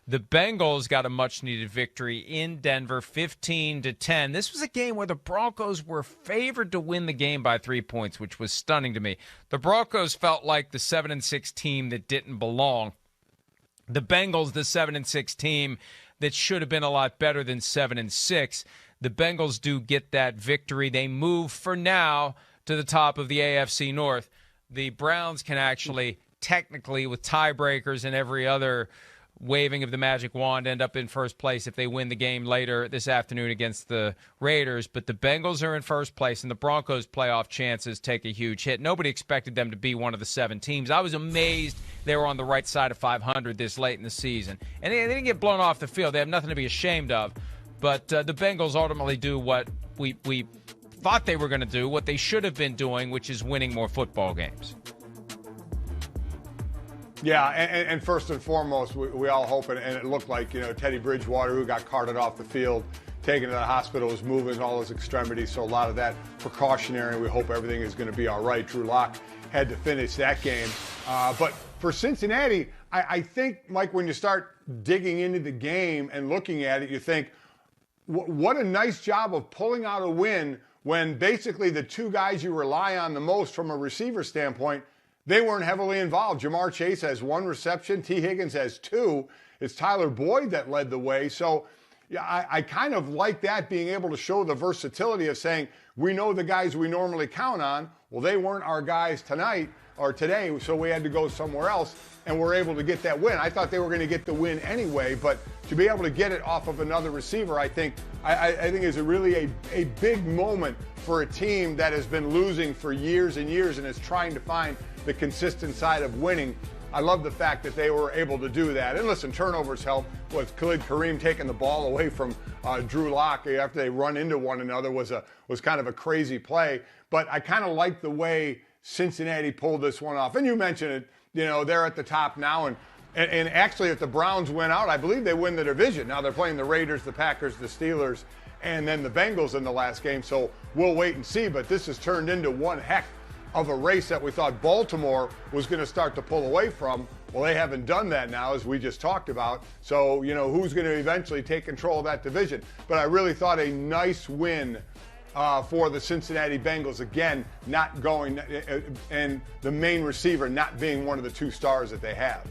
The Bengals got a much-needed victory in Denver, 15-10. This was a game where the Broncos were favored to win the game by 3 points, which was stunning to me. The Broncos felt like the 7-6 team that didn't belong. The Bengals, the 7-6 team that should have been a lot better than 7-6. The Bengals do get that victory. They move for now to the top of the AFC North. The Browns can actually, technically, with tiebreakers and every other waving of the magic wand, end up in first place if they win the game later this afternoon against the Raiders. But the Bengals are in first place, and the Broncos' playoff chances take a huge hit. Nobody expected them to be one of the 7 teams. I was amazed they were on the right side of 500 this late in the season. And they didn't get blown off the field. They have nothing to be ashamed of. But the Bengals ultimately do what we thought they were going to do, what they should have been doing, which is winning more football games. Yeah, and first and foremost, we all hope, and it looked like, Teddy Bridgewater, who got carted off the field, taken to the hospital, was moving all his extremities, so a lot of that precautionary. We hope everything is going to be all right. Drew Lock had to finish that game. But for Cincinnati, I think, Mike, when you start digging into the game and looking at it, you think, what a nice job of pulling out a win when basically the 2 guys you rely on the most from a receiver standpoint, they weren't heavily involved. Jamar Chase has 1 reception. T. Higgins has 2. It's Tyler Boyd that led the way. So yeah, I kind of like that, being able to show the versatility of saying, we know the guys we normally count on. Well, they weren't our guys tonight or today, so we had to go somewhere else, and we're able to get that win. I thought they were going to get the win anyway, but to be able to get it off of another receiver, I think is really a big moment for a team that has been losing for years and years and is trying to find the consistent side of winning. I love the fact that they were able to do that. And listen, turnovers help. With Khalid Kareem taking the ball away from Drew Lock after they run into one another was kind of a crazy play. But I kind of like the way Cincinnati pulled this one off. And you mentioned it, they're at the top now. And actually, if the Browns win out, I believe they win the division. Now they're playing the Raiders, the Packers, the Steelers, and then the Bengals in the last game. So we'll wait and see. But this has turned into one heck of a race that we thought Baltimore was going to start to pull away from. Well, they haven't done that now, as we just talked about. So, who's going to eventually take control of that division? But I really thought a nice win for the Cincinnati Bengals, again, not going, and the main receiver not being one of the 2 stars that they have.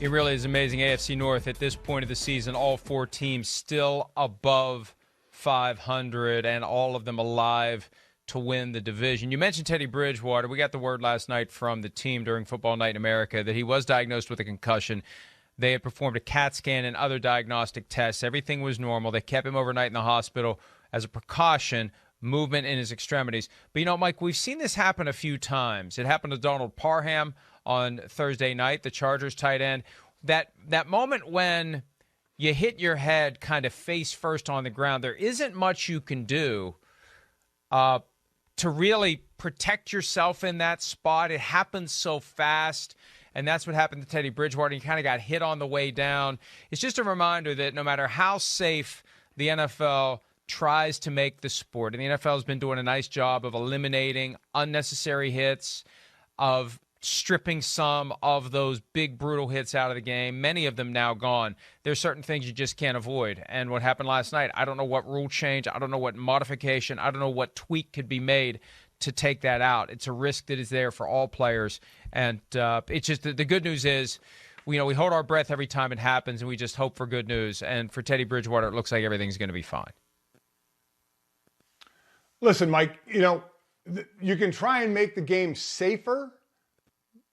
It really is amazing. AFC North at this point of the season, all 4 teams still above 500 and all of them alive to win the division. You mentioned Teddy Bridgewater. We got the word last night from the team during Football Night in America that he was diagnosed with a concussion. They had performed a CAT scan and other diagnostic tests. Everything was normal. They kept him overnight in the hospital as a precaution, movement in his extremities. But, Mike, we've seen this happen a few times. It happened to Donald Parham on Thursday night, the Chargers tight end. That moment when you hit your head kind of face first on the ground, there isn't much you can do to really protect yourself in that spot. It happens so fast, and that's what happened to Teddy Bridgewater. He kind of got hit on the way down. It's just a reminder that no matter how safe the NFL tries to make the sport, and the NFL has been doing a nice job of eliminating unnecessary hits, of stripping some of those big, brutal hits out of the game, many of them now gone. There's certain things you just can't avoid. And what happened last night, I don't know what rule change, I don't know what modification, I don't know what tweak could be made to take that out. It's a risk that is there for all players. And it's just the good news is, we hold our breath every time it happens, and we just hope for good news. And for Teddy Bridgewater, it looks like everything's going to be fine. Listen, Mike, you can try and make the game safer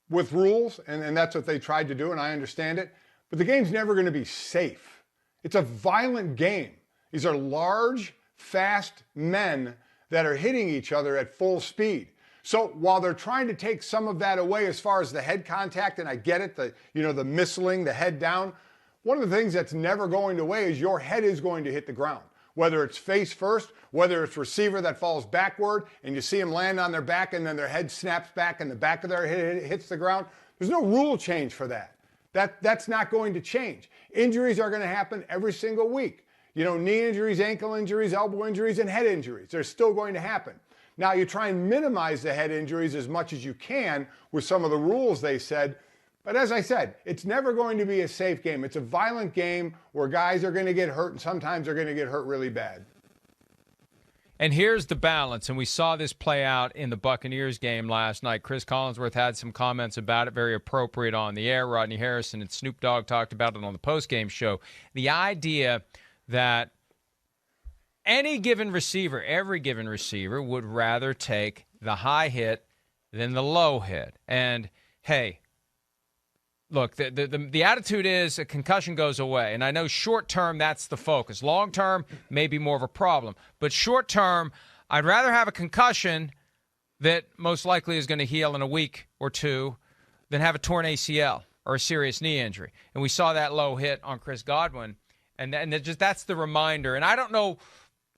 with rules, and that's what they tried to do, and I understand it. But the game's never going to be safe. It's a violent game. These are large, fast men that are hitting each other at full speed. So while they're trying to take some of that away as far as the head contact, and I get it, the missling, the head down, one of the things that's never going away is your head is going to hit the ground. Whether it's face first, whether it's receiver that falls backward and you see them land on their back and then their head snaps back and the back of their head hits the ground. There's no rule change for that. That's not going to change. Injuries are going to happen every single week. Knee injuries, ankle injuries, elbow injuries, and head injuries. They're still going to happen. Now, you try and minimize the head injuries as much as you can with some of the rules they said, But as I said, it's never going to be a safe game. It's a violent game where guys are going to get hurt, and sometimes they're going to get hurt really bad. And here's the balance, and we saw this play out in the Buccaneers game last night. Chris Collinsworth had some comments about it, very appropriate on the air. Rodney Harrison and Snoop Dogg talked about it on the postgame show. The idea that any given receiver, every given receiver, would rather take the high hit than the low hit. And, hey, look, the attitude is a concussion goes away. And I know short term that's the focus. Long term may be more of a problem. But short term, I'd rather have a concussion that most likely is going to heal in a week or two than have a torn ACL or a serious knee injury. And we saw that low hit on Chris Godwin. And that's the reminder. And I don't know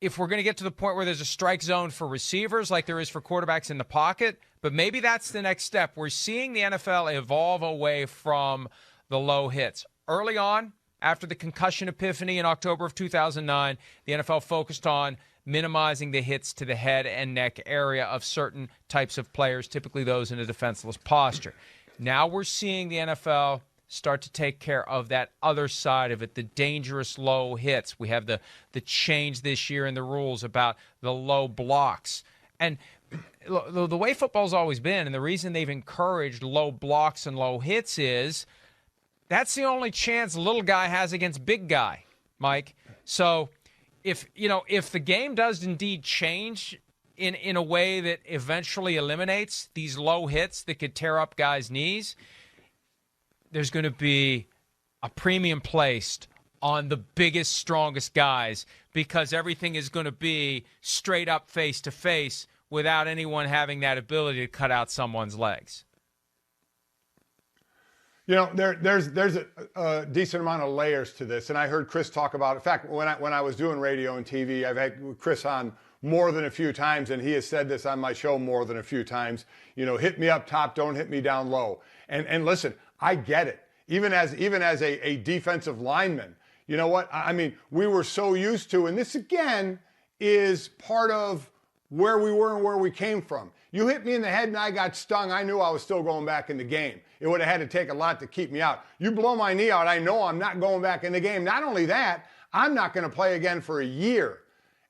if we're going to get to the point where there's a strike zone for receivers like there is for quarterbacks in the pocket, but maybe that's the next step. We're seeing the NFL evolve away from the low hits. Early on, after the concussion epiphany in October of 2009, the NFL focused on minimizing the hits to the head and neck area of certain types of players, typically those in a defenseless posture. Now we're seeing the NFL start to take care of that other side of it, the dangerous low hits. We have the change this year in the rules about the low blocks. And the way football's always been, and the reason they've encouraged low blocks and low hits is that's the only chance little guy has against big guy, Mike. So if the game does indeed change in a way that eventually eliminates these low hits that could tear up guys' knees, there's going to be a premium placed on the biggest, strongest guys because everything is going to be straight up face-to-face without anyone having that ability to cut out someone's legs. You know, there's a decent amount of layers to this, and I heard Chris talk about it. In fact, when I was doing radio and TV, I've had Chris on more than a few times, and he has said this on my show more than a few times. You know, hit me up top, don't hit me down low. And listen, I get it. Even as a defensive lineman, you know what? I mean, we were so used to, and this again is part of where we were and where we came from. You hit me in the head and I got stung, I knew I was still going back in the game. It would have had to take a lot to keep me out. You blow my knee out, I know I'm not going back in the game. Not only that, I'm not going to play again for a year.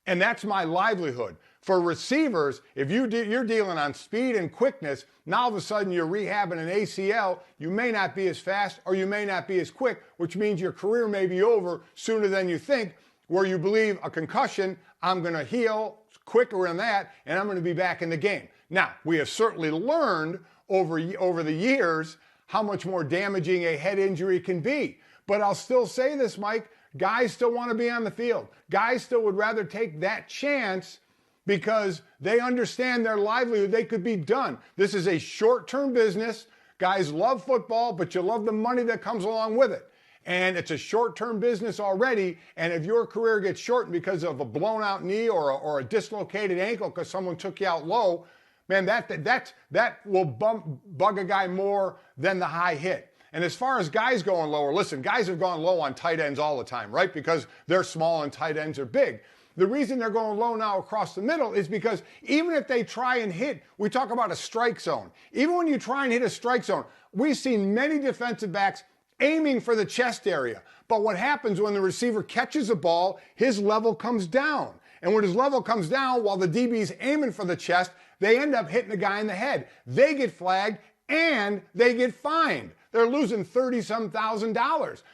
And that's my livelihood. For receivers, if you're dealing on speed and quickness, now all of a sudden you're rehabbing an ACL, you may not be as fast or you may not be as quick, which means your career may be over sooner than you think, where you believe a concussion, I'm going to heal quicker than that, and I'm going to be back in the game. Now, we have certainly learned over the years how much more damaging a head injury can be. But I'll still say this, Mike, guys still want to be on the field. Guys still would rather take that chance because they understand their livelihood. They could be done. This is a short-term business. Guys love football, but you love the money that comes along with it. And it's a short-term business already, and if your career gets shortened because of a blown-out knee or a dislocated ankle because someone took you out low, man, that will bug a guy more than the high hit. And as far as guys going lower, listen, guys have gone low on tight ends all the time, right? Because they're small and tight ends are big. The reason they're going low now across the middle is because even if they try and hit, we talk about a strike zone. Even when you try and hit a strike zone, we've seen many defensive backs aiming for the chest area. But what happens when the receiver catches a ball, his level comes down. And when his level comes down while the DB's aiming for the chest, they end up hitting the guy in the head. They get flagged and they get fined. They're losing $30-some thousand.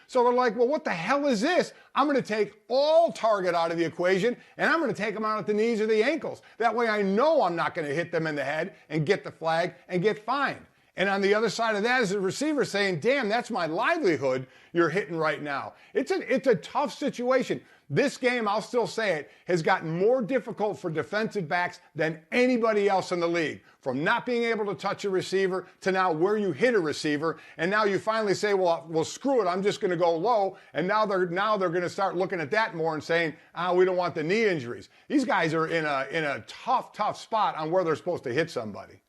So they're like, well, what the hell is this? I'm going to take all target out of the equation, and I'm going to take them out at the knees or the ankles. That way I know I'm not going to hit them in the head and get the flag and get fined. And on the other side of that is the receiver saying, damn, that's my livelihood you're hitting right now. It's a tough situation. This game, I'll still say it, has gotten more difficult for defensive backs than anybody else in the league. From not being able to touch a receiver to now where you hit a receiver. And now you finally say, well, screw it, I'm just going to go low. And now they're going to start looking at that more and saying, we don't want the knee injuries. These guys are in a tough spot on where they're supposed to hit somebody.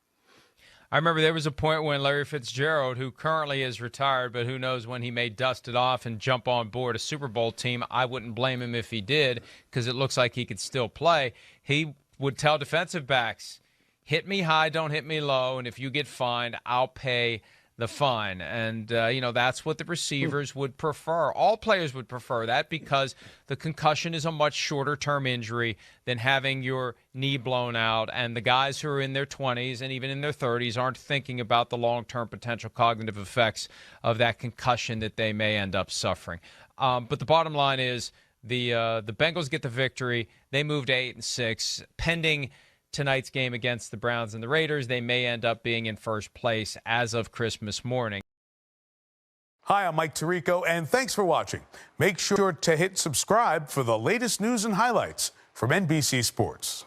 I remember there was a point when Larry Fitzgerald, who currently is retired, but who knows when he may dust it off and jump on board a Super Bowl team. I wouldn't blame him if he did because it looks like he could still play. He would tell defensive backs, hit me high, don't hit me low, and if you get fined, I'll pay the fine. And, that's what the receivers would prefer. All players would prefer that because the concussion is a much shorter-term injury than having your knee blown out. And the guys who are in their 20s and even in their 30s aren't thinking about the long-term potential cognitive effects of that concussion that they may end up suffering. But the bottom line is the Bengals get the victory. They move to 8-6. Pending tonight's game against the Browns and the Raiders, they may end up being in first place as of Christmas morning. Hi, I'm Mike Tirico, and thanks for watching. Make sure to hit subscribe for the latest news and highlights from NBC Sports.